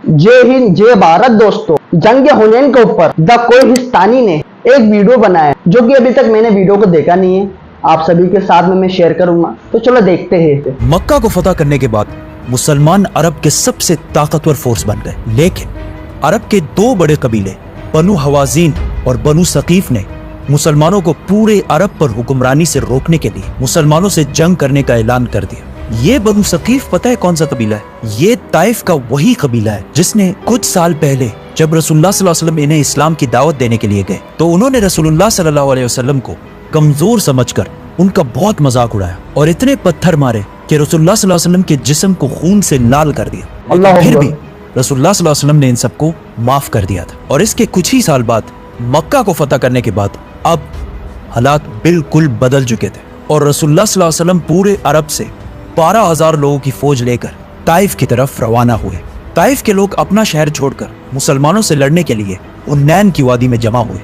जय हिंद जय भारत दोस्तों। जंग हुनैन के ऊपर द कोहिस्तानी ने एक वीडियो बनाया जो कि अभी तक मैंने वीडियो को देखा नहीं है। आप सभी के साथ में मैं शेयर करूंगा, तो चलो देखते हैं। मक्का को फतह करने के बाद मुसलमान अरब के सबसे ताकतवर फोर्स बन गए, लेकिन अरब के दो बड़े कबीले बनु हवाजीन और बनु सकीफ ने मुसलमानों को पूरे अरब पर हुक्मरानी से रोकने के लिए मुसलमानों से जंग करने का ऐलान कर दिया। ये बनु सकीफ पता है कौन सा कबीला है? ये ताइफ का वही कबीला है जिसने कुछ साल पहले जब रसूलुल्लाह सल्लल्लाहु अलैहि वसल्लम इन्हें इस्लाम की दावत देने के लिए गए तो उन्होंने रसूलुल्लाह सल्लल्लाहु अलैहि वसल्लम को कमजोर समझकर उनका बहुत मजाक उड़ाया और इतने पत्थर मारे कि रसूलुल्लाह सल्लल्लाहु अलैहि वसल्लम के जिस्म को खून से लाल कर दिया। लेकिन फिर भी रसूलुल्लाह सल्लल्लाहु अलैहि वसल्लम ने इन सबको माफ कर दिया था। और इसके कुछ ही साल बाद मक्का को फतह करने के बाद अब हालात बिल्कुल बदल चुके थे और रसूलुल्लाह सल्लल्लाहु अलैहि वसल्लम पूरे अरब से 12,000 लोगों की फौज लेकर ताइफ की तरफ रवाना हुए। ताइफ के लोग अपना शहर छोड़कर मुसलमानों से लड़ने के लिए हुनैन की वादी में जमा हुए।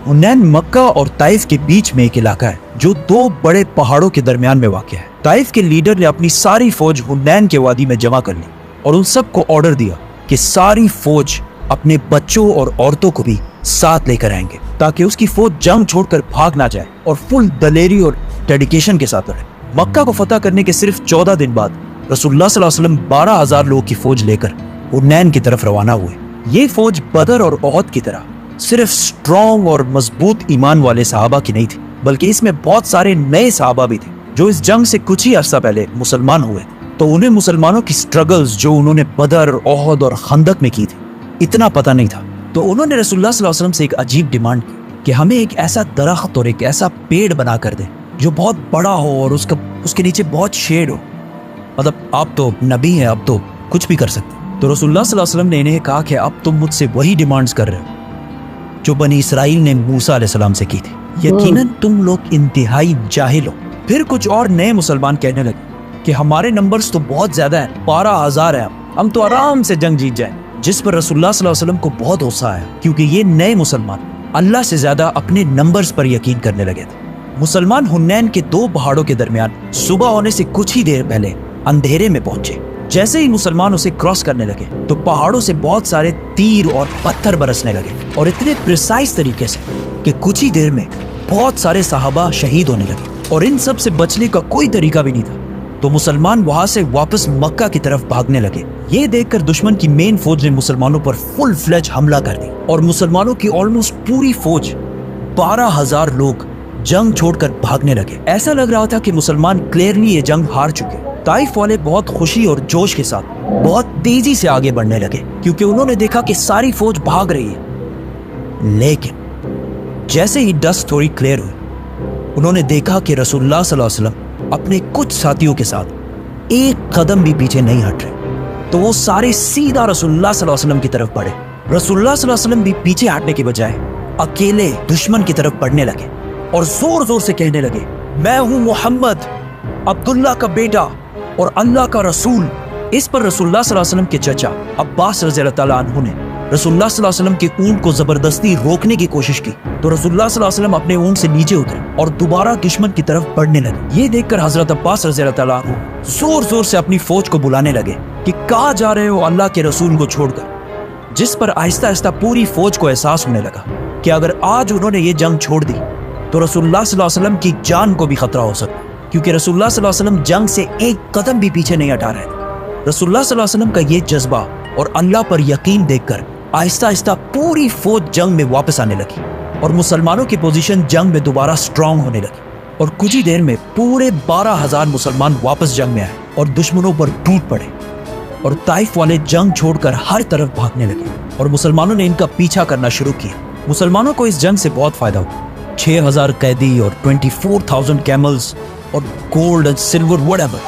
हुनैन मक्का और ताइफ के बीच में एक इलाका है जो दो बड़े पहाड़ों के दरमियान में वाक़ है। ताइफ के लीडर ने अपनी सारी फौज हुनैन के वादी में जमा कर ली और उन सबको ऑर्डर दिया कि सारी फौज अपने बच्चों और औरतों को भी साथ लेकर आएंगे ताकि उसकी फौज जंग छोड़कर भाग ना जाए और फुल दलेरी और डेडिकेशन के साथ लड़े। मक्का को फतह करने के सिर्फ 14 दिन बाद रसूलुल्लाह सल्लल्लाहु अलैहि वसल्लम 12,000 लोगों की फौज लेकर हुनैन की तरफ रवाना हुए। ये फौज बदर और ओहद की तरह सिर्फ स्ट्रॉन्ग और मजबूत ईमान वाले सहाबा की नहीं थी, बल्कि इसमें बहुत सारे नए सहाबा भी थे जो इस जंग से कुछ ही अर्सा पहले मुसलमान हुए थे। तो उन्हें मुसलमानों की स्ट्रगल्स जो उन्होंने बदर, ओहद और खंदक में की थी इतना पता नहीं था। तो उन्होंने रसूलुल्लाह सल्लल्लाहु अलैहि वसल्लम से एक अजीब डिमांड की कि हमें एक ऐसा दरख्त और एक ऐसा पेड़ बना कर दे जो बहुत बड़ा हो और उसके नीचे बहुत शेड हो। मतलब आप तो नबी हैं, अब तो कुछ भी कर सकते। तो रसूलुल्लाह सल्लल्लाहु अलैहि वसल्लम ने इन्हें कहा कि अब तुम मुझसे वही डिमांड्स कर रहे हो जो बनी इसराइल ने मूसा अलैहिस्सलाम से की थी। यकीनन तुम लोग इंतहाई जाहिल हो। फिर कुछ और नए मुसलमान कहने लगे कि हमारे नंबर्स तो बहुत ज्यादा है, 12,000 है, हम तो आराम से जंग जीत जाए। जिस पर रसूलुल्लाह सल्लल्लाहु अलैहि वसल्लम को बहुत गुस्सा आया क्योंकि ये नए मुसलमान अल्लाह से ज्यादा अपने नंबर्स पर यकीन करने लगे थे। मुसलमान हुनैन के दो पहाड़ों के दरमियान सुबह होने से कुछ ही देर पहले अंधेरे में पहुंचे। जैसे ही मुसलमान उसे क्रॉस करने लगे तो पहाड़ों से बहुत सारे तीर और पत्थर बरसने लगे और इतने प्रिसाइज तरीके से कि कुछ ही देर में बहुत सारे सहाबा शहीद होने लगे और इन सब से बचने का कोई तरीका भी नहीं था। तो मुसलमान वहां से वापस मक्का की तरफ भागने लगे। ये देखकर दुश्मन की मेन फौज ने मुसलमानों पर फुल फ्लेज हमला कर दी और मुसलमानों की ऑलमोस्ट पूरी फौज 12,000 लोग जंग छोड़कर भागने लगे। ऐसा लग रहा था कि मुसलमान क्लियरली ये जंग हार चुके। ताइफ वाले बहुत खुशी और जोश के साथ बहुत तेजी से आगे बढ़ने लगे क्योंकि उन्होंने देखा कि सारी फौज भाग रही है। लेकिन जैसे ही डस्ट थोड़ी क्लियर हुई उन्होंने देखा कि रसूलुल्लाह सल्लल्लाहु अलैहि वसल्लम अपने कुछ साथियों के साथ एक कदम भी पीछे नहीं हट रहे। तो वो सारे सीधा रसूलुल्लाह सल्लल्लाहु अलैहि वसल्लम की तरफ बढ़े। रसूलुल्लाह सल्लल्लाहु अलैहि वसल्लम भी पीछे हटने के बजाय अकेले दुश्मन की तरफ बढ़ने लगे और जोर जोर से कहने लगे, मैं हूं मोहम्मद, अब्दुल्ला का बेटा और अल्लाह का रसूल। इस पर रसूलुल्लाह सल्लल्लाहु अलैहि वसल्लम के चचा अब्बास रज़ियल्लाहु तआला अन्हु ने रसूलुल्लाह सल्लल्लाहु अलैहि वसल्लम के ऊंट को जबरदस्ती रोकने की कोशिश की तो रसूलुल्लाह सल्लल्लाहु अलैहि वसल्लम अपने ऊंट से नीचे उतरे और दोबारा दुश्मन की तरफ बढ़ने लगे। ये देखकर हजरत अब्बास रज़ियल्लाहु तआला अन्हु जोर जोर से अपनी फौज को बुलाने लगे कि कहाँ जा रहे हो अल्लाह के रसूल को छोड़कर। जिस पर आहिस्ता आहिस्ता पूरी फौज को एहसास होने लगा कि अगर आज उन्होंने ये जंग छोड़ दी तो रसूलुल्लाह सल्लल्लाहु अलैहि वसल्लम की जान को भी खतरा हो सकता, क्योंकि रसूलुल्लाह सल्लल्लाहु अलैहि वसल्लम जंग से एक कदम भी पीछे नहीं हटा रहे थे। रसूलुल्लाह सल्लल्लाहु अलैहि वसल्लम का ये जज्बा और अल्लाह पर यकीन देखकर आहिस्ता आहिस्ता पूरी फौज जंग में वापस आने लगी और मुसलमानों की पोजीशन जंग में दोबारा स्ट्रांग होने लगी और कुछ ही देर में पूरे 12,000 मुसलमान वापस जंग में आए और दुश्मनों पर टूट पड़े और ताइफ वाले जंग छोड़कर हर तरफ भागने लगे और मुसलमानों ने इनका पीछा करना शुरू किया। मुसलमानों को इस जंग से बहुत फायदा हुआ। 6,000 कैदी और 24,000 कैमल्स और गोल्ड एंड सिल्वर व्हाटएवर।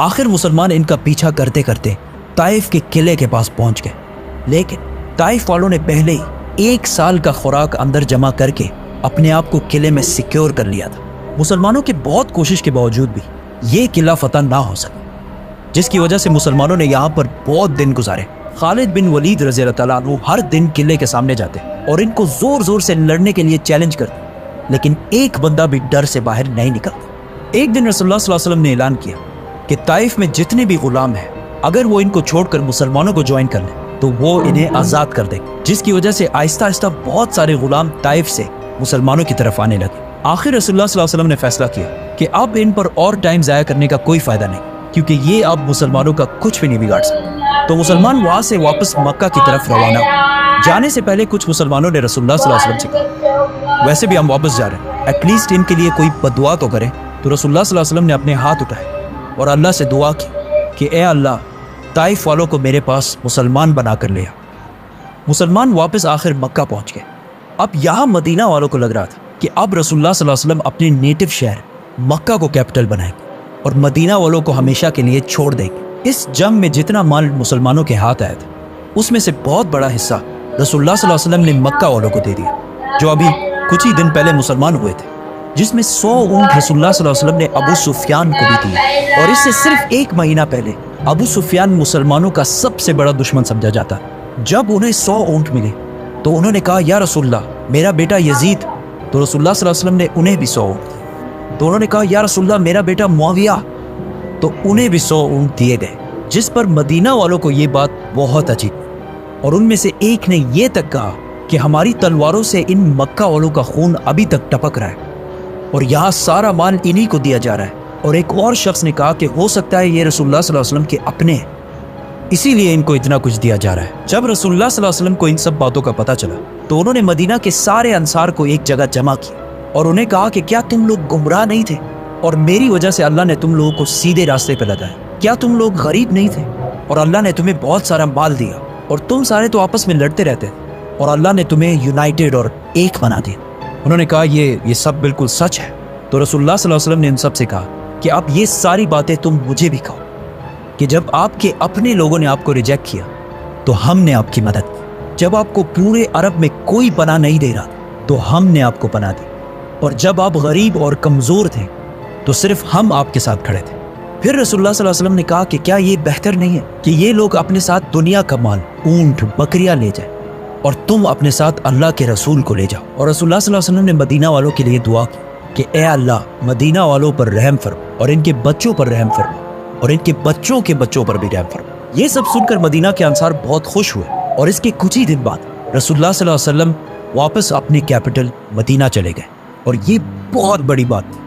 आखिर मुसलमान इनका पीछा करते करते ताइफ के किले के पास पहुंच गए, लेकिन ताइफ वालों ने पहले ही 1 साल का खुराक अंदर जमा करके अपने आप को किले में सिक्योर कर लिया था। मुसलमानों की बहुत कोशिश के बावजूद भी ये किला फतह ना हो सका, जिसकी वजह से मुसलमानों ने यहाँ पर बहुत दिन गुजारे। खालिद बिन वलीद रज़ियल्लाहु तआला अन्हु हर दिन किले के सामने जाते और इनको जोर जोर से लड़ने के लिए चैलेंज करते, लेकिन एक बंदा भी डर से बाहर नहीं निकलता। एक दिन रसूलुल्लाह सल्लल्लाहु अलैहि वसल्लम ने ऐलान किया कि ताइफ में जितने भी गुलाम हैं अगर वो इनको छोड़कर मुसलमानों को ज्वाइन कर लें तो वो इन्हें आजाद कर देंगे, जिसकी वजह से आहिस्ता आहिस्ता बहुत सारे गुलाम ताइफ से मुसलमानों की तरफ आने लगे। आखिर रसूलुल्लाह सल्लल्लाहु अलैहि वसल्लम ने फैसला किया कि अब इन पर और टाइम जाया करने का कोई फायदा नहीं, क्योंकि ये अब मुसलमानों का कुछ भी नहीं बिगाड़ सकते। तो मुसलमान वहां से वापस मक्का की तरफ रवाना हुए। जाने से पहले कुछ मुसलमानों ने रसूलुल्लाह सल्लल्लाहु अलैहि वसल्लम से कहा, वैसे भी हम वापस जा रहे हैं, एटलीस्ट इनके लिए कोई बदुआ तो करें। तो रसूलुल्लाह सल्लल्लाहु अलैहि वसल्लम ने अपने हाथ उठाए और अल्लाह से दुआ की कि ए अल्लाह, ताइफ वालों को मेरे पास मुसलमान बना कर ले आ। मुसलमान वापस आखिर मक्का पहुंच गए। अब यहाँ मदीना वालों को लग रहा था कि अब रसूलुल्लाह सल्लल्लाहु अलैहि वसल्लम अपने नेटिव शहर मक्का को कैपिटल बनाएंगे और मदीना वालों को हमेशा के लिए छोड़ देंगे। इस जंग में जितना माल मुसलमानों के हाथ आया था, उसमें से बहुत बड़ा हिस्सा रसूलुल्लाह सल्लल्लाहु अलैहि वसल्लम ने मक्का वालों को दे दिया, जो अभी कुछ ही दिन पहले मुसलमान हुए थे, जिसमें 100 ऊंट रसूलुल्लाह सल्लल्लाहु अलैहि वसल्लम ने अबू सुफियान को भी दिए। और इससे सिर्फ 1 महीना पहले अबू सुफियान मुसलमानों का सबसे बड़ा दुश्मन समझा जाता। जब उन्हें 100 ऊंट मिले तो उन्होंने कहा, या रसूलल्लाह, मेरा बेटा यजीद। तो रसूलुल्लाह सल्लल्लाहु अलैहि वसल्लम ने उन्हें भी 100 ऊंट। तो उन्होंने कहा, या रसूलल्लाह, मेरा बेटा मुआविया। तो उन्हें भी 100 ऊंट दिए गए, जिस पर मदीना वालों को ये बात बहुत अजीब। और उनमें से एक ने ये तक कहा कि हमारी तलवारों से इन मक्का वालों का खून अभी तक टपक रहा है और यहाँ सारा माल इन्हीं को दिया जा रहा है। और एक और शख्स ने कहा कि हो सकता है ये रसूलुल्लाह सल्लल्लाहु अलैहि वसल्लम के अपने हैं, इसीलिए इनको इतना कुछ दिया जा रहा है। जब रसूलुल्लाह सल्लल्लाहु अलैहि वसल्लम को इन सब बातों का पता चला तो उन्होंने मदीना के सारे अंसार को एक जगह जमा किया और उन्हें कहा कि क्या तुम लोग गुमराह नहीं थे और मेरी वजह से अल्लाह ने तुम लोगों को सीधे रास्ते पर लगाया? क्या तुम लोग गरीब नहीं थे और अल्लाह ने तुम्हें बहुत सारा माल दिया और तुम सारे तो आपस में लड़ते रहते और अल्लाह ने तुम्हें यूनाइटेड और एक बना दिया? उन्होंने कहा ये सब बिल्कुल सच है। तो रसूलुल्लाह सल्लल्लाहु अलैहि वसल्लम ने इन सब से कहा कि अब ये सारी बातें तुम मुझे भी कहो कि जब आपके अपने लोगों ने आपको रिजेक्ट किया तो हमने आपकी मदद की, जब आपको पूरे अरब में कोई पनाह नहीं दे रहा तो हमने आपको पनाह दी, और जब आप गरीब और कमज़ोर थे तो सिर्फ हम आपके साथ खड़े थे। फिर रसूलुल्लाह सल्लल्लाहु अलैहि वसल्लम ने कहा कि क्या ये बेहतर नहीं है कि ये लोग अपने साथ दुनिया का माल, ऊंट, बकरियां ले जाए और तुम अपने साथ अल्लाह के रसूल को ले जाओ? और रसूलुल्लाह सल्लल्लाहु अलैहि वसल्लम ने मदीना वालों के लिए दुआ की कि ए अल्लाह, मदीना वालों पर रहम फरमा और इनके बच्चों पर रहम फरमा और इनके बच्चों के बच्चों पर भी रहम फरमा। ये सब सुनकर मदीना के अंसार बहुत खुश हुए और इसके कुछ ही दिन बाद रसूलुल्लाह सल्लल्लाहु अलैहि वसल्लम वापस अपने कैपिटल मदीना चले गए। और ये बहुत बड़ी बात थी,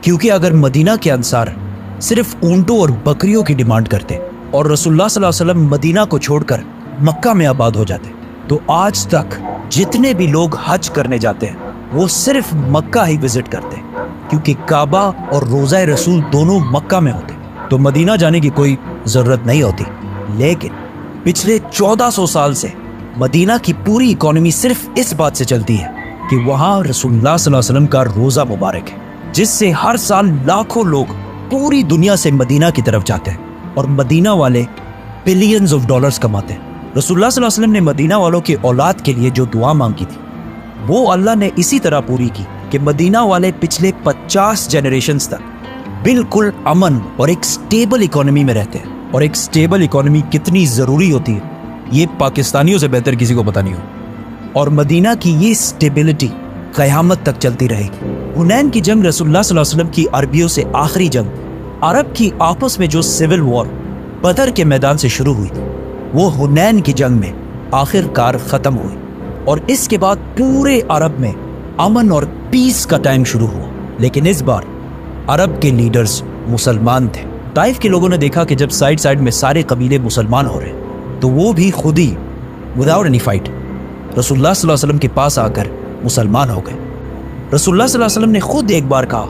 क्योंकि अगर मदीना के अंसार सिर्फ ऊंटों और बकरियों की डिमांड करते और रसूलुल्लाह सल्लल्लाहु अलैहि वसल्लम मदीना को छोड़कर मक्का में आबाद हो जाते तो आज तक जितने भी लोग हज करने जाते हैं वो सिर्फ मक्का ही विजिट करते, क्योंकि काबा और रोज़ा रसूल दोनों मक्का में होते, तो मदीना जाने की कोई ज़रूरत नहीं होती। लेकिन पिछले 1400 साल से मदीना की पूरी इकोनॉमी सिर्फ इस बात से चलती है कि वहाँ रसूलुल्लाह सल्लल्लाहु अलैहि वसल्लम का रोज़ा मुबारक है, जिससे हर साल लाखों लोग पूरी दुनिया से मदीना की तरफ जाते हैं और मदीना वाले बिलियंस ऑफ डॉलर्स कमाते हैं। रसूलुल्लाह सल्लल्लाहु अलैहि वसल्लम ने मदीना वालों की औलाद के लिए जो दुआ मांगी थी वो अल्लाह ने इसी तरह पूरी की कि मदीना वाले पिछले 50 जनरेशंस तक बिल्कुल अमन और एक स्टेबल इकोनॉमी में रहते हैं। और एक स्टेबल इकोनॉमी कितनी ज़रूरी होती है ये पाकिस्तानियों से बेहतर किसी को पता नहीं हो। और मदीना की ये स्टेबिलिटी क़यामत तक चलती रहेगी। हुनैन की जंग रसूलुल्लाह सल्लल्लाहु अलैहि वसल्लम की अरबियों से आखिरी जंग, अरब की आपस में जो सिविल वॉर बदर के मैदान से शुरू हुई थी, वो हुनैन की जंग में आखिरकार ख़त्म हुई और इसके बाद पूरे अरब में अमन और पीस का टाइम शुरू हुआ। लेकिन इस बार अरब के लीडर्स मुसलमान थे। ताइफ के लोगों ने देखा कि जब साइड साइड में सारे कबीले मुसलमान हो रहे तो वो भी खुद ही विदाउट एनी फाइट रसूलुल्लाह सल्लल्लाहु अलैहि वसल्लम के पास आकर मुसलमान हो गए। रसूलुल्लाह सल्लल्लाहु अलैहि वसल्लम ने खुद एक बार कहा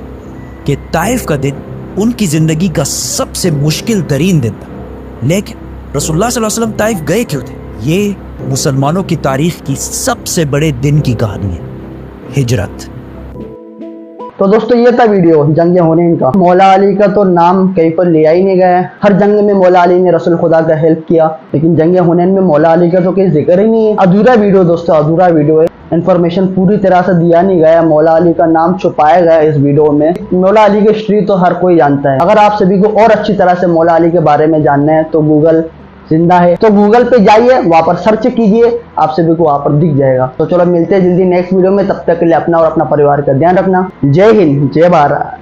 कि ताइफ का दिन उनकी ज़िंदगी का सबसे मुश्किल तरीन दिन था। लेकिन रसूलुल्लाह सल्लल्लाहु अलैहि वसल्लम ताइफ गए क्यों थे? ये मुसलमानों की तारीख की सबसे बड़े दिन की कहानी है, हिजरत। तो दोस्तों ये था वीडियो जंग हुनैन का। मौला अली का तो नाम कहीं पर लिया ही नहीं गया है। हर जंग में मौला अली ने रसूल खुदा का हेल्प किया, लेकिन जंग हुनैन में मौला अली का तो कोई जिक्र ही नहीं है। अधूरा वीडियो दोस्तों, अधूरा वीडियो है। इन्फॉर्मेशन पूरी तरह से दिया नहीं गया, मौला अली का नाम छुपाया गया इस वीडियो में। मौला अली की हिस्ट्री तो हर कोई जानता है। अगर आप सभी को और अच्छी तरह से मौला अली के बारे में जानना है तो गूगल जिंदा है, तो गूगल पे जाइए, वहां पर सर्च कीजिए, आप सभी को वहां पर दिख जाएगा। तो चलो मिलते हैं जल्दी नेक्स्ट वीडियो में। तब तक के लिए अपना और अपना परिवार का ध्यान रखना। जय हिंद, जय भारत।